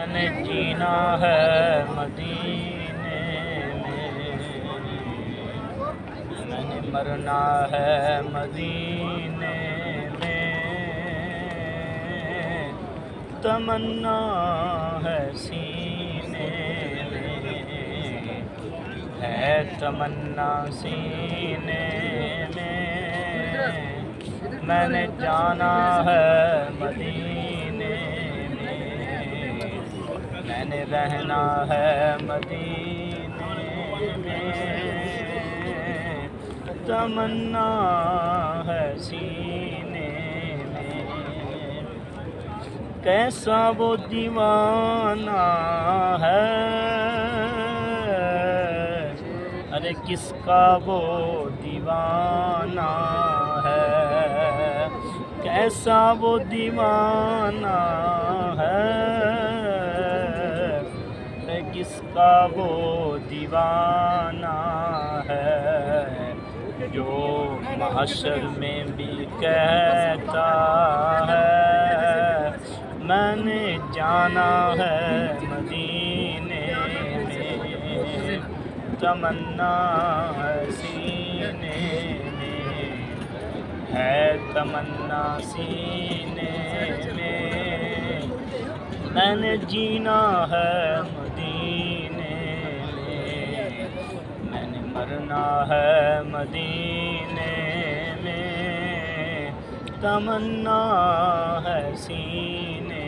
मैंने जीना है मदीने में, मैंने मरना है मदीने में, तमन्ना है सीने में, है तमन्ना सीने में, मैंने जाना है मदीने में, मैंने रहना है मदीने में, तमन्ना है सीने में। कैसा वो दीवाना है, अरे किसका वो दीवाना है, कैसा वो दीवाना है, अरे किसका वो दीवाना है, जो महशर में भी कहता है मैंने जाना है मदीने में, तमन्ना है सीने में, है तमन्ना सीने में, मैंने जीना है मदीने में, मैंने मरना है मदीने में, तमन्ना है सीने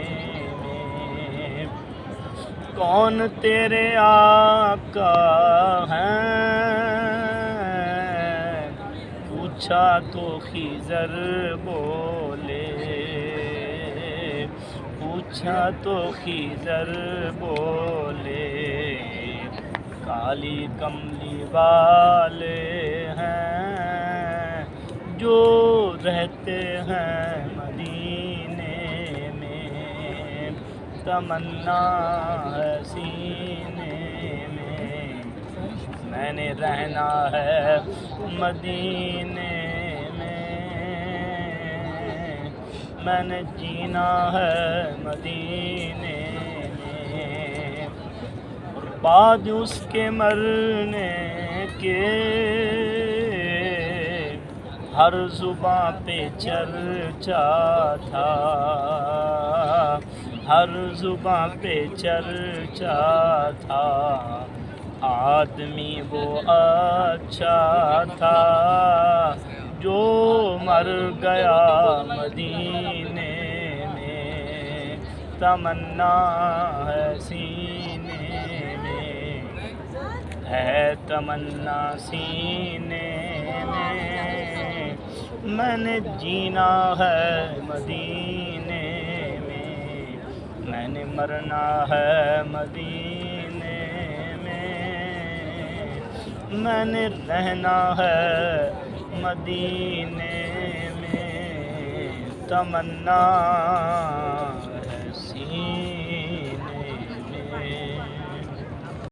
में। कौन तेरे आका हैं, पूछा तो खिज़र बोले, पूछा तो खिज़र बोले, काली कमली वाले हैं जो रहते हैं मदीने में, तमन्ना है सीने में, मैंने रहना है मदीने में, मैंने जीना है मदीने में, और बाद उसके मरने के हर जुबां पे चर्चा था, हर जुबां पे चर्चा था, आदमी वो अच्छा था जो मर गया मदीने में, तमन्ना है सीने में, है तमन्ना सीने में, मैंने जीना है मदीने में, मैंने मरना है मदीने में, मैंने रहना है मदीने में, तमन्ना है सीने